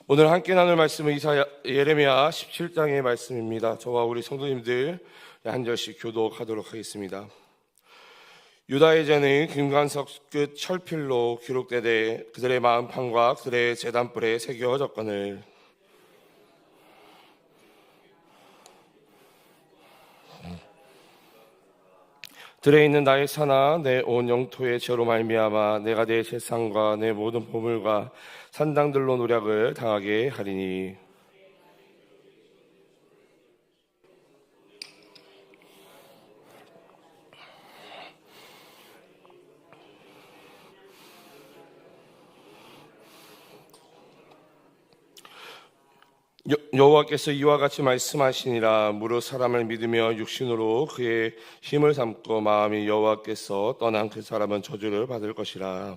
오늘 함께 나눌 말씀은 예레미야 17장의 말씀입니다. 저와 우리 성도님들 한 절씩 교독하도록 하겠습니다. 유다의 죄는 금관석 끝 철필로 기록되되 그들의 마음판과 그들의 제단불에 새겨졌거늘 들에 있는 나의 산하 내 온 영토의 죄로 말미암아 내가 내 재산과 내 모든 보물과 산당들로 노략을 당하게 하리니 여호와께서 이와 같이 말씀하시니라. 무릇 사람을 믿으며 육신으로 그의 힘을 삼고 마음이 여호와께서 떠난 그 사람은 저주를 받을 것이라.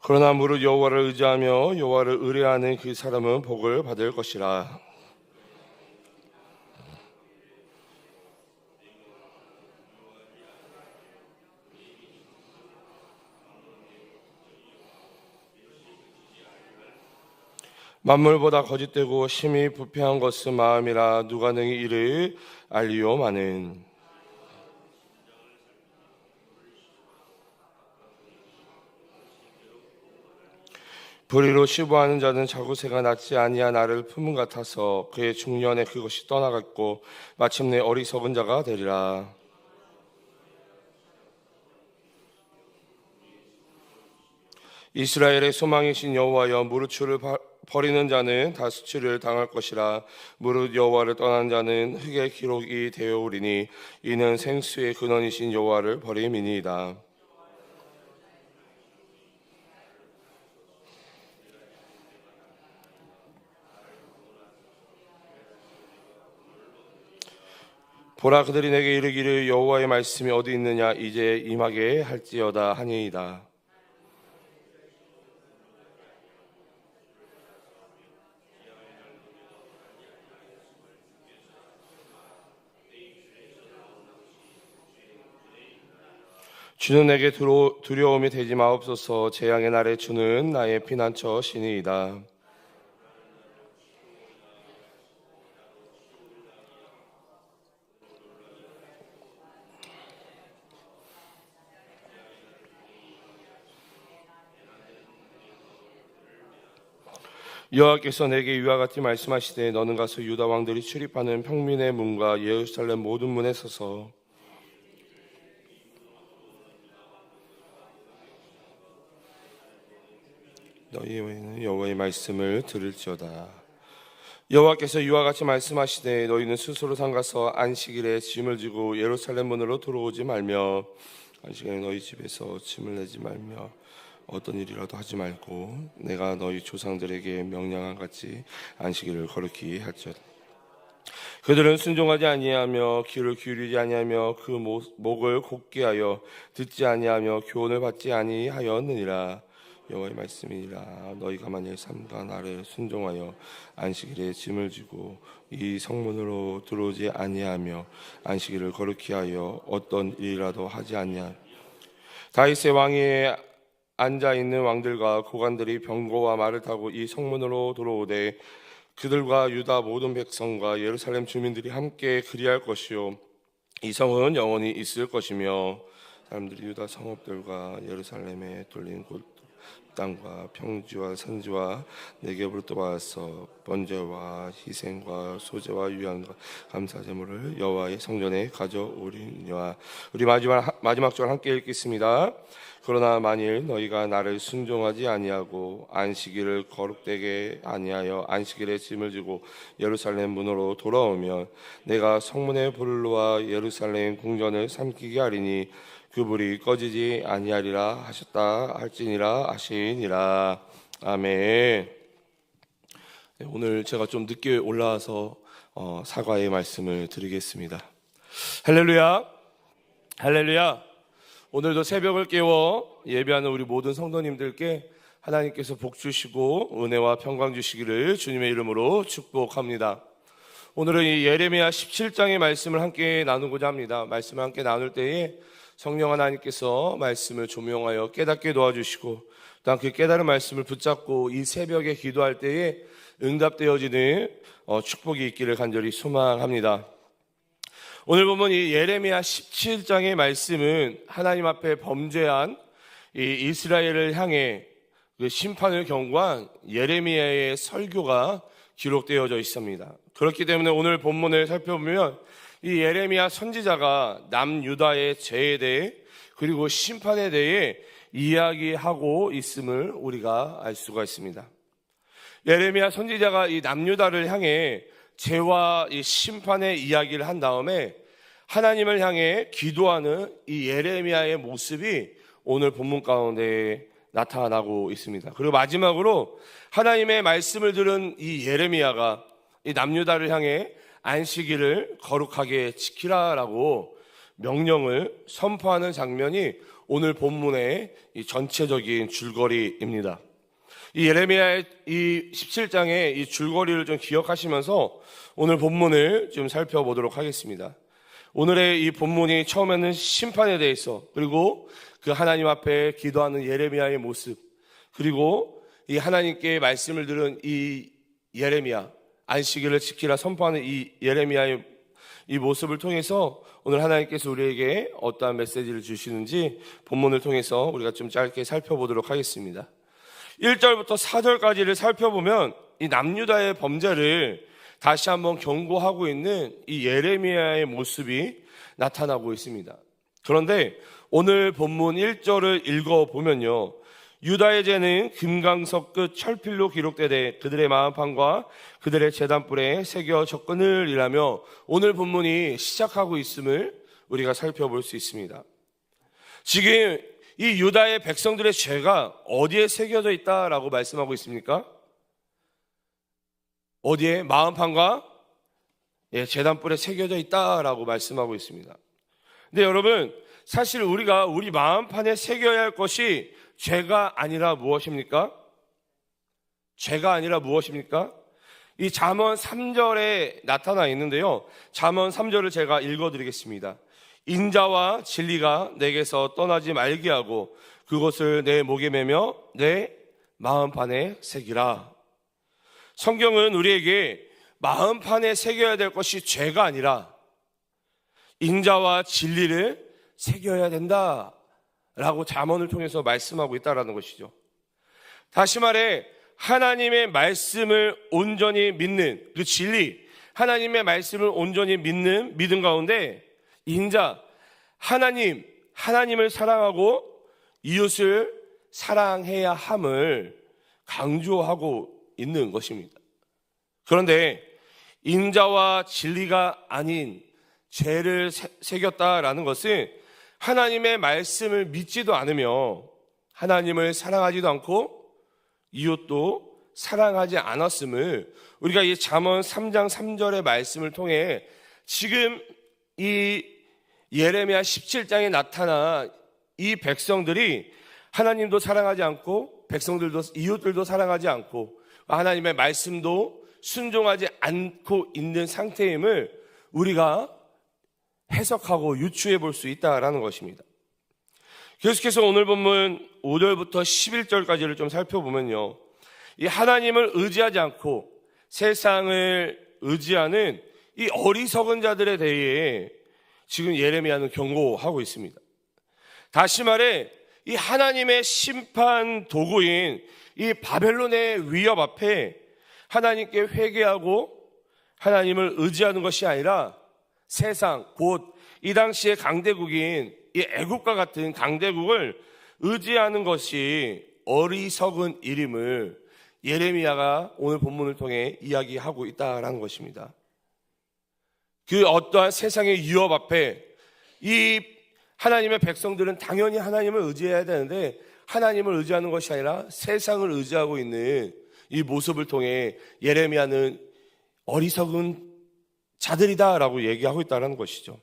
그러나 무릇 여호와를 의지하며 여호와를 의뢰하는 그 사람은 복을 받을 것이라. 만물보다 거짓되고 심히 부패한 것은 마음이라. 누가 능히 이를 알리오마는. 불의로 시부하는 자는 자구새가 낫지 아니한 알을 품은 같아서 그의 중년에 그것이 떠나갔고 마침내 어리석은 자가 되리라. 이스라엘의 소망이신 여호와여, 무릇 주를 버리는 자는 다 수치를 당할 것이라. 무릇 여호와를 떠난 자는 흙의 기록이 되어오리니 이는 생수의 근원이신 여호와를 버림이니이다. 보라, 그들이 내게 이르기를 여호와의 말씀이 어디 있느냐, 이제 임하게 할지어다 하니이다. 주는 내게 두려움이 되지 마옵소서. 재앙의 날에 주는 나의 피난처 시니이다. 여호와께서 내게 이와 같이 말씀하시되 너는 가서 유다 왕들이 출입하는 평민의 문과 예루살렘 모든 문에 서서 너희는 여호와의 말씀을 들을지어다. 여호와께서 이와 같이 말씀하시되 너희는 스스로 상가서 안식일에 짐을 지고 예루살렘 문으로 들어오지 말며 안식일에 너희 집에서 짐을 내지 말며 어떤 일이라도 하지 말고 내가 너희 조상들에게 명령한 같이 안식일을 거룩히 할지어다. 그들은 순종하지 아니하며 귀를 기울이지 아니하며 그 목을 곧게 하여 듣지 아니하며 교훈을 받지 아니하였느니라. 여호와의 말씀이니라. 너희가 만일 삼가 나를 순종하여 안식일에 짐을 지고 이 성문으로 들어오지 아니하며 안식일을 거룩히 하여 어떤 일이라도 하지 아니하며 다윗의 왕위에 앉아있는 왕들과 고관들이 병거와 말을 타고 이 성문으로 들어오되 그들과 유다 모든 백성과 예루살렘 주민들이 함께 그리할 것이요 이 성은 영원히 있을 것이며 사람들이 유다 성읍들과 예루살렘에 돌린 곳 땅과 평지와 산지와 내게부로 떠와서 번제와 희생과 소제와 유향과 감사제물을 여호와의 성전에 가져오리니와. 우리 마지막 절 함께 읽겠습니다. 그러나 만일 너희가 나를 순종하지 아니하고 안식일을 거룩되게 아니하여 안식일에 짐을 지고 예루살렘 문으로 돌아오면 내가 성문의 불을 놓아 예루살렘 궁전을 삼키게 하리니 그 불이 꺼지지 아니하리라 하셨다 할지니라 하시니라. 아멘. 오늘 제가 좀 늦게 올라와서 사과의 말씀을 드리겠습니다. 할렐루야, 할렐루야. 오늘도 새벽을 깨워 예배하는 우리 모든 성도님들께 하나님께서 복 주시고 은혜와 평강 주시기를 주님의 이름으로 축복합니다. 오늘은 이 예레미야 17장의 말씀을 함께 나누고자 합니다. 말씀을 함께 나눌 때에 성령 하나님께서 말씀을 조명하여 깨닫게 도와주시고, 또한 그 깨달은 말씀을 붙잡고 이 새벽에 기도할 때에 응답되어지는 축복이 있기를 간절히 소망합니다. 오늘 보면 이 예레미야 17장의 말씀은 하나님 앞에 범죄한 이 이스라엘을 향해 그 심판을 경고한 예레미야의 설교가 기록되어져 있습니다. 그렇기 때문에 오늘 본문을 살펴보면 이 예레미야 선지자가 남유다의 죄에 대해 그리고 심판에 대해 이야기하고 있음을 우리가 알 수가 있습니다. 예레미야 선지자가 이 남유다를 향해 죄와 이 심판의 이야기를 한 다음에 하나님을 향해 기도하는 이 예레미야의 모습이 오늘 본문 가운데 나타나고 있습니다. 그리고 마지막으로 하나님의 말씀을 들은 이 예레미야가 이 남유다를 향해 안식일을 거룩하게 지키라라고 명령을 선포하는 장면이 오늘 본문의 이 전체적인 줄거리입니다. 이 예레미야의 이 17장의 이 줄거리를 좀 기억하시면서 오늘 본문을 좀 살펴보도록 하겠습니다. 오늘의 이 본문이 처음에는 심판에 대해서, 그리고 그 하나님 앞에 기도하는 예레미야의 모습, 그리고 이 하나님께 말씀을 들은 이 예레미야, 안식일을 지키라 선포하는 이 예레미야의 이 모습을 통해서 오늘 하나님께서 우리에게 어떠한 메시지를 주시는지 본문을 통해서 우리가 좀 짧게 살펴보도록 하겠습니다. 1절부터 4절까지를 살펴보면 이 남유다의 범죄를 다시 한번 경고하고 있는 이 예레미야의 모습이 나타나고 있습니다. 그런데 오늘 본문 1절을 읽어보면요, 유다의 죄는 금강석 끝 철필로 기록되되 그들의 마음판과 그들의 제단불에 새겨 적거늘이라며 오늘 본문이 시작하고 있음을 우리가 살펴볼 수 있습니다. 지금 이 유다의 백성들의 죄가 어디에 새겨져 있다라고 말씀하고 있습니까? 어디에? 마음판과 제단불에 새겨져 있다라고 말씀하고 있습니다. 근데 여러분, 사실 우리가 우리 마음판에 새겨야 할 것이 죄가 아니라 무엇입니까? 죄가 아니라 무엇입니까? 이 잠언 3절에 나타나 있는데요, 잠언 3절을 제가 읽어드리겠습니다. 인자와 진리가 내게서 떠나지 말게 하고 그것을 내 목에 매며 내 마음판에 새기라. 성경은 우리에게 마음판에 새겨야 될 것이 죄가 아니라 인자와 진리를 새겨야 된다 라고 잠언을 통해서 말씀하고 있다는 것이죠. 다시 말해 하나님의 말씀을 온전히 믿는 그 진리, 하나님의 말씀을 온전히 믿는 믿음 가운데 인자, 하나님을 사랑하고 이웃을 사랑해야 함을 강조하고 있는 것입니다. 그런데 인자와 진리가 아닌 죄를 새겼다라는 것은 하나님의 말씀을 믿지도 않으며 하나님을 사랑하지도 않고 이웃도 사랑하지 않았음을 우리가 이 잠언 3장 3절의 말씀을 통해 지금 이 예레미야 17장에 나타난 이 백성들이 하나님도 사랑하지 않고 백성들도 이웃들도 사랑하지 않고 하나님의 말씀도 순종하지 않고 있는 상태임을 우리가 해석하고 유추해 볼 수 있다라는 것입니다. 계속해서 오늘 본문 5절부터 11절까지를 좀 살펴보면요, 이 하나님을 의지하지 않고 세상을 의지하는 이 어리석은 자들에 대해 지금 예레미야는 경고하고 있습니다. 다시 말해 이 하나님의 심판 도구인 이 바벨론의 위협 앞에 하나님께 회개하고 하나님을 의지하는 것이 아니라 세상, 곧 이 당시의 강대국인 이 애국과 같은 강대국을 의지하는 것이 어리석은 일임을 예레미야가 오늘 본문을 통해 이야기하고 있다라는 것입니다. 그 어떠한 세상의 위협 앞에 이 하나님의 백성들은 당연히 하나님을 의지해야 되는데 하나님을 의지하는 것이 아니라 세상을 의지하고 있는 이 모습을 통해 예레미야는 어리석은 자들이다라고 얘기하고 있다는 것이죠.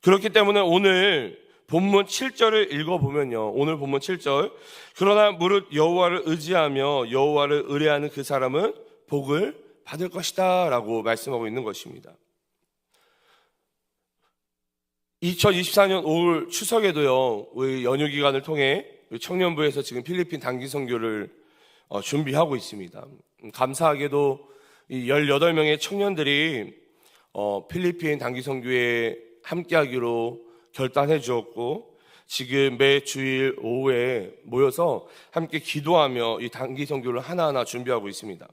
그렇기 때문에 오늘 본문 7절을 읽어보면요, 오늘 본문 7절, 그러나 무릇 여호와를 의지하며 여호와를 의뢰하는 그 사람은 복을 받을 것이다 라고 말씀하고 있는 것입니다. 2024년 5월 추석에도요, 우리 연휴 기간을 통해 청년부에서 지금 필리핀 단기 선교를 준비하고 있습니다. 감사하게도 이 18명의 청년들이 필리핀 단기 선교에 함께하기로 결단해 주었고, 지금 매 주일 오후에 모여서 함께 기도하며 이 단기 선교를 하나하나 준비하고 있습니다.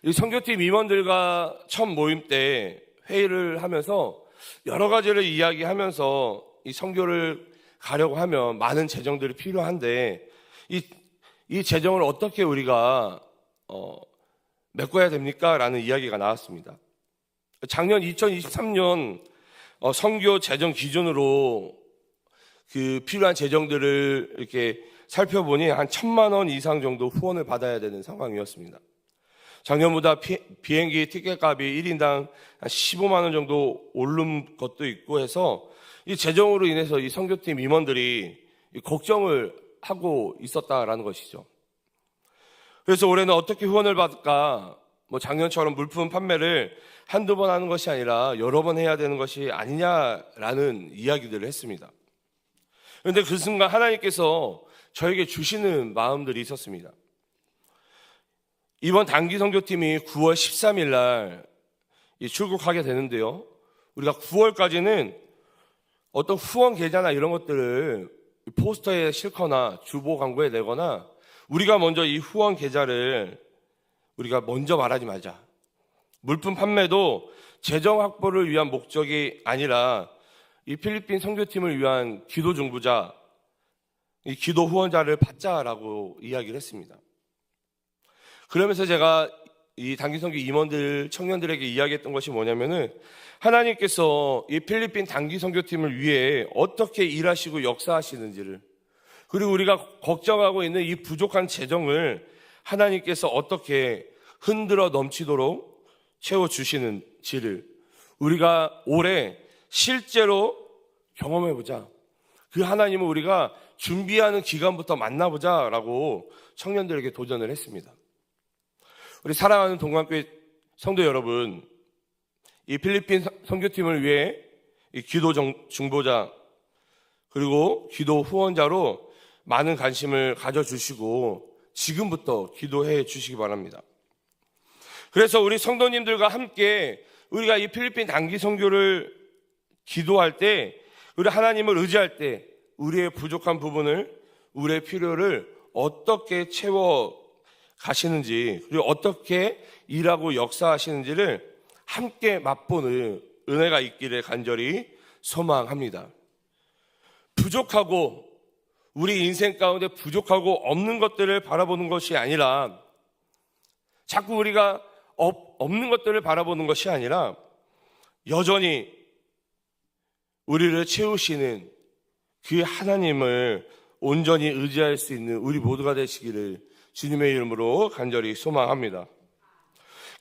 이 선교팀 임원들과 첫 모임 때 회의를 하면서 여러 가지를 이야기하면서 이 선교를 가려고 하면 많은 재정들이 필요한데 이 재정을 어떻게 우리가 메꿔야 됩니까? 라는 이야기가 나왔습니다. 작년 2023년 선교 재정 기준으로 그 필요한 재정들을 이렇게 살펴보니 한 1,000만 원 이상 정도 후원을 받아야 되는 상황이었습니다. 작년보다 비행기 티켓값이 1인당 한 15만 원 정도 오른 것도 있고 해서 이 재정으로 인해서 이 선교팀 임원들이 걱정을 하고 있었다라는 것이죠. 그래서 올해는 어떻게 후원을 받을까? 작년처럼 물품 판매를 한두 번 하는 것이 아니라 여러 번 해야 되는 것이 아니냐라는 이야기들을 했습니다. 그런데 그 순간 하나님께서 저에게 주시는 마음들이 있었습니다. 이번 단기 선교팀이 9월 13일 날 출국하게 되는데요, 우리가 9월까지는 어떤 후원 계좌나 이런 것들을 포스터에 싣거나 주보 광고에 내거나 우리가 먼저 이 후원 계좌를 우리가 먼저 말하지 말자. 물품 판매도 재정 확보를 위한 목적이 아니라 이 필리핀 선교팀을 위한 기도 중보자, 이 기도 후원자를 받자라고 이야기를 했습니다. 그러면서 제가 이 단기 선교 임원들, 청년들에게 이야기했던 것이 뭐냐면은 하나님께서 이 필리핀 단기 선교팀을 위해 어떻게 일하시고 역사하시는지를, 그리고 우리가 걱정하고 있는 이 부족한 재정을 하나님께서 어떻게 흔들어 넘치도록 채워주시는지를 우리가 올해 실제로 경험해보자. 그 하나님을 우리가 준비하는 기간부터 만나보자라고 청년들에게 도전을 했습니다. 우리 사랑하는 동관교회 성도 여러분, 이 필리핀 선교팀을 위해 이 기도 중보자 그리고 기도 후원자로 많은 관심을 가져주시고 지금부터 기도해 주시기 바랍니다. 그래서 우리 성도님들과 함께 우리가 이 필리핀 단기 선교를 기도할 때, 우리 하나님을 의지할 때 우리의 부족한 부분을, 우리의 필요를 어떻게 채워 가시는지, 그리고 어떻게 일하고 역사하시는지를 함께 맛보는 은혜가 있기를 간절히 소망합니다. 부족하고 우리 인생 가운데 부족하고 없는 것들을 바라보는 것이 아니라, 자꾸 우리가 없는 것들을 바라보는 것이 아니라 여전히 우리를 채우시는 그 하나님을 온전히 의지할 수 있는 우리 모두가 되시기를 주님의 이름으로 간절히 소망합니다.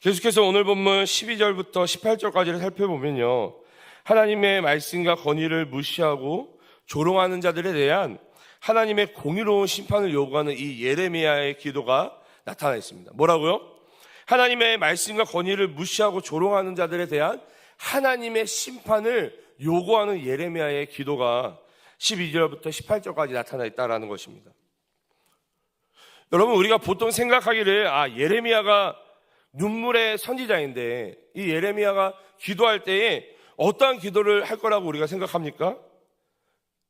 계속해서 오늘 본문 12절부터 18절까지를 살펴보면요, 하나님의 말씀과 권위를 무시하고 조롱하는 자들에 대한 하나님의 공의로운 심판을 요구하는 이 예레미야의 기도가 나타나 있습니다. 뭐라고요? 하나님의 말씀과 권위를 무시하고 조롱하는 자들에 대한 하나님의 심판을 요구하는 예레미야의 기도가 12절부터 18절까지 나타나 있다는 것입니다. 여러분, 우리가 보통 생각하기를 예레미야가 눈물의 선지자인데 이 예레미야가 기도할 때에 어떠한 기도를 할 거라고 우리가 생각합니까?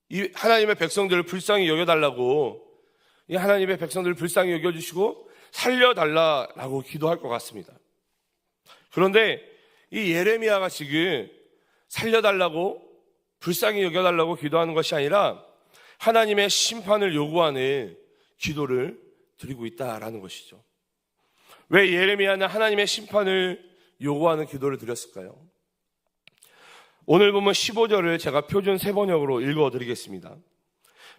이 하나님의 백성들을 불쌍히 여겨달라고, 이 하나님의 백성들을 불쌍히 여겨주시고 살려달라고 기도할 것 같습니다. 그런데 이 예레미야가 지금 살려달라고, 불쌍히 여겨달라고 기도하는 것이 아니라 하나님의 심판을 요구하는 기도를 드리고 있다라는 것이죠. 왜 예레미야는 하나님의 심판을 요구하는 기도를 드렸을까요? 오늘 보면 15절을 제가 표준 세번역으로 읽어드리겠습니다.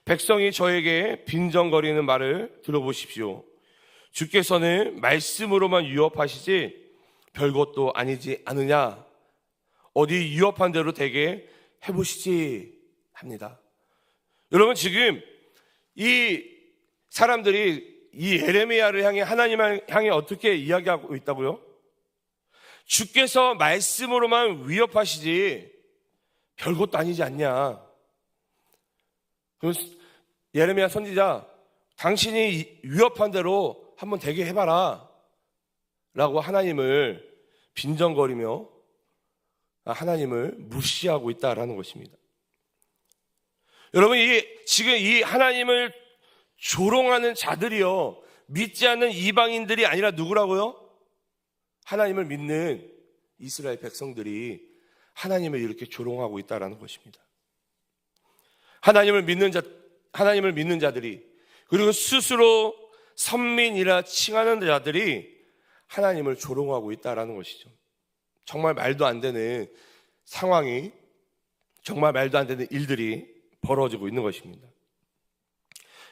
백성이 저에게 빈정거리는 말을 들어보십시오. 주께서는 말씀으로만 유업하시지 별것도 아니지 않으냐. 어디 유업한 대로 되게 해보시지 합니다. 여러분, 지금 이 사람들이 이 예레미야를 향해, 하나님을 향해 어떻게 이야기하고 있다고요? 주께서 말씀으로만 위협하시지 별것도 아니지 않냐. 예레미야 선지자, 당신이 위협한 대로 한번 되게 해봐라 라고 하나님을 빈정거리며 하나님을 무시하고 있다라는 것입니다. 여러분, 지금 이 하나님을 조롱하는 자들이요, 믿지 않는 이방인들이 아니라 누구라고요? 하나님을 믿는 이스라엘 백성들이 하나님을 이렇게 조롱하고 있다라는 것입니다. 하나님을 믿는 자들이, 그리고 스스로 선민이라 칭하는 자들이 하나님을 조롱하고 있다라는 것이죠. 정말 말도 안 되는 상황이, 정말 말도 안 되는 일들이 벌어지고 있는 것입니다.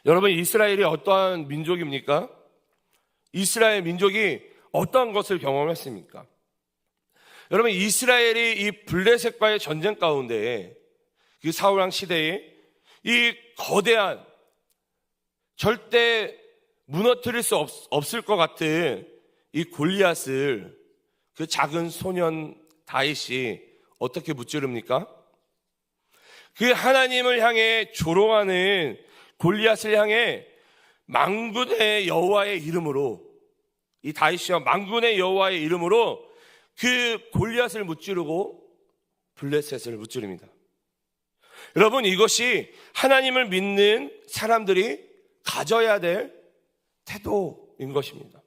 여러분, 이스라엘이 어떠한 민족입니까? 이스라엘 민족이 어떠한 것을 경험했습니까? 여러분, 이스라엘이 이 블레셋과의 전쟁 가운데, 그 사울왕 시대에 이 거대한, 절대 무너뜨릴 수 없을 것 같은 이 골리앗을 그 작은 소년 다윗이 어떻게 무찌릅니까? 그 하나님을 향해 조롱하는 골리앗을 향해 만군의 여호와의 이름으로, 이 다윗이와 만군의 여호와의 이름으로 그 골리앗을 무찌르고 블레셋을 무찌릅니다. 여러분, 이것이 하나님을 믿는 사람들이 가져야 될 태도인 것입니다.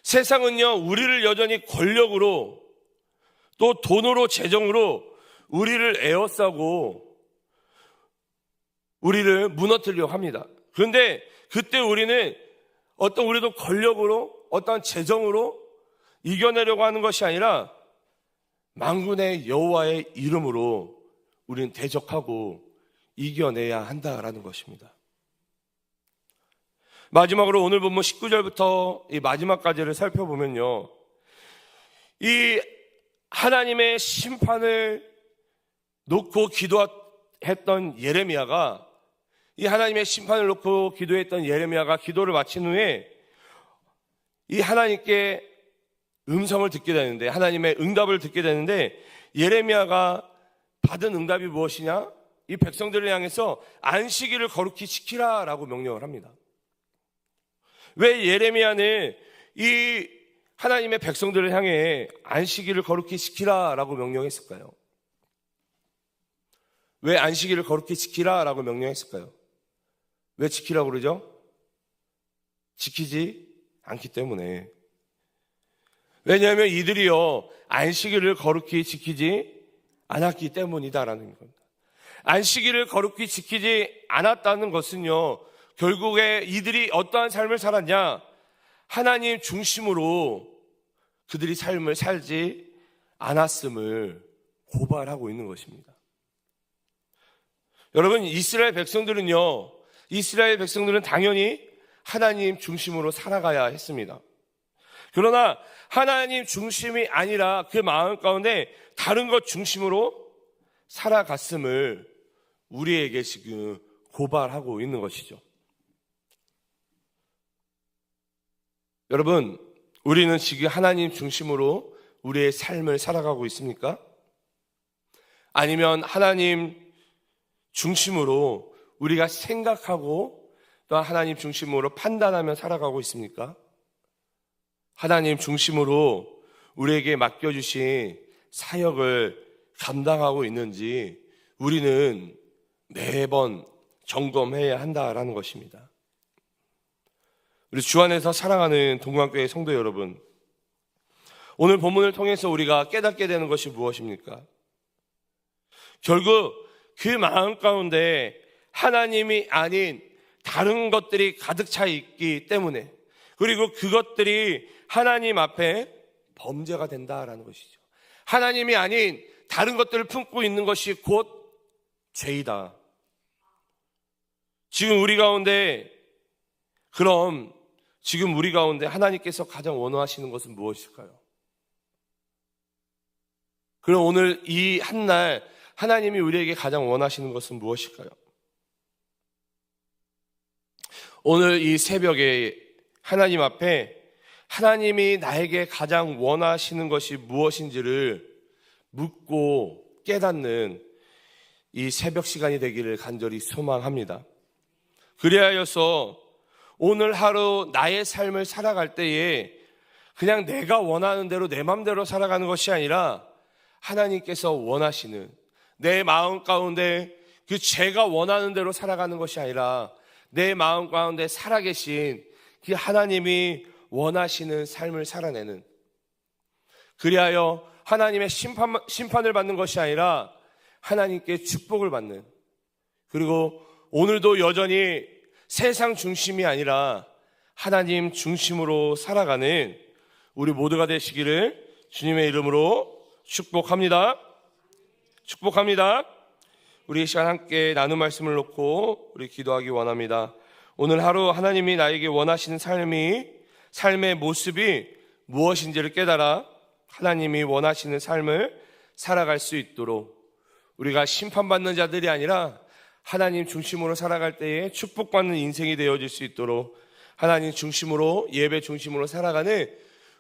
세상은요, 우리를 여전히 권력으로, 또 돈으로, 재정으로 우리를 에워싸고 우리를 무너뜨리려고 합니다. 그런데 그때 우리는 우리도 권력으로, 어떤 재정으로 이겨내려고 하는 것이 아니라 만군의 여호와의 이름으로 우리는 대적하고 이겨내야 한다라는 것입니다. 마지막으로 오늘 본문 19절부터 이 마지막까지를 살펴보면요, 이 하나님의 심판을 놓고 기도했던 예레미야가, 이 하나님의 심판을 놓고 기도했던 예레미야가 기도를 마친 후에 이 하나님께 음성을 듣게 되는데, 하나님의 응답을 듣게 되는데, 예레미야가 받은 응답이 무엇이냐? 이 백성들을 향해서 안식일을 거룩히 지키라 라고 명령을 합니다. 왜 예레미야는 이 하나님의 백성들을 향해 안식일을 거룩히 지키라 라고 명령했을까요? 왜 안식일을 거룩히 지키라 라고 명령했을까요? 왜 지키라고 그러죠? 지키지 않기 때문에. 왜냐하면 이들이요, 안식일을 거룩히 지키지 않았기 때문이다라는 겁니다. 안식일을 거룩히 지키지 않았다는 것은요, 결국에 이들이 어떠한 삶을 살았냐? 하나님 중심으로 그들이 삶을 살지 않았음을 고발하고 있는 것입니다. 여러분, 이스라엘 백성들은 당연히 하나님 중심으로 살아가야 했습니다. 그러나 하나님 중심이 아니라 그 마음 가운데 다른 것 중심으로 살아갔음을 우리에게 지금 고발하고 있는 것이죠. 여러분, 우리는 지금 하나님 중심으로 우리의 삶을 살아가고 있습니까? 아니면 하나님 중심으로 우리가 생각하고 또 하나님 중심으로 판단하며 살아가고 있습니까? 하나님 중심으로 우리에게 맡겨주신 사역을 감당하고 있는지 우리는 매번 점검해야 한다라는 것입니다. 우리 주 안에서 사랑하는 동관교회 성도 여러분, 오늘 본문을 통해서 우리가 깨닫게 되는 것이 무엇입니까? 결국 그 마음 가운데 하나님이 아닌 다른 것들이 가득 차 있기 때문에, 그리고 그것들이 하나님 앞에 범죄가 된다라는 것이죠. 하나님이 아닌 다른 것들을 품고 있는 것이 곧 죄이다. 지금 우리 가운데 하나님께서 가장 원하시는 것은 무엇일까요? 그럼 오늘 이 한날 하나님이 우리에게 가장 원하시는 것은 무엇일까요? 오늘 이 새벽에 하나님 앞에 하나님이 나에게 가장 원하시는 것이 무엇인지를 묻고 깨닫는 이 새벽 시간이 되기를 간절히 소망합니다. 그리하여서 오늘 하루 나의 삶을 살아갈 때에 그냥 내가 원하는 대로 내 맘대로 살아가는 것이 아니라 하나님께서 원하시는 내 마음 가운데 그 제가 원하는 대로 살아가는 것이 아니라 내 마음 가운데 살아계신 그 하나님이 원하시는 삶을 살아내는, 그리하여 하나님의 심판을 받는 것이 아니라 하나님께 축복을 받는, 그리고 오늘도 여전히 세상 중심이 아니라 하나님 중심으로 살아가는 우리 모두가 되시기를 주님의 이름으로 축복합니다. 축복합니다. 우리 이 시간 함께 나눈 말씀을 놓고 우리 기도하기 원합니다. 오늘 하루 하나님이 나에게 원하시는 삶의 모습이 무엇인지를 깨달아 하나님이 원하시는 삶을 살아갈 수 있도록, 우리가 심판받는 자들이 아니라 하나님 중심으로 살아갈 때에 축복받는 인생이 되어질 수 있도록 하나님 중심으로, 예배 중심으로 살아가는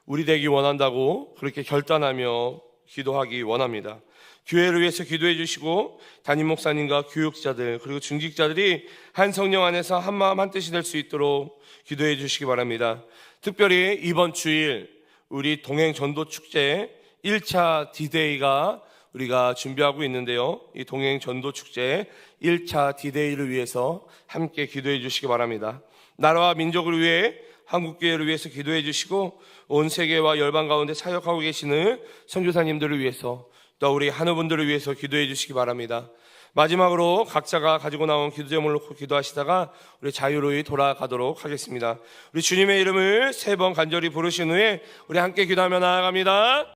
우리 되기 원한다고 그렇게 결단하며 기도하기 원합니다. 교회를 위해서 기도해 주시고 담임 목사님과 교육자들 그리고 중직자들이 한 성령 안에서 한 마음 한 뜻이 될 수 있도록 기도해 주시기 바랍니다. 특별히 이번 주일 우리 동행 전도 축제 1차 디데이가 우리가 준비하고 있는데요. 이 동행 전도 축제 1차 디데이를 위해서 함께 기도해 주시기 바랍니다. 나라와 민족을 위해 한국교회를 위해서 기도해 주시고 온 세계와 열방 가운데 사역하고 계시는 선교사님들을 위해서 또 우리 한우분들을 위해서 기도해 주시기 바랍니다. 마지막으로 각자가 가지고 나온 기도 제목을 놓고 기도하시다가 우리 자유로이 돌아가도록 하겠습니다. 우리 주님의 이름을 3번 간절히 부르신 후에 우리 함께 기도하며 나아갑니다.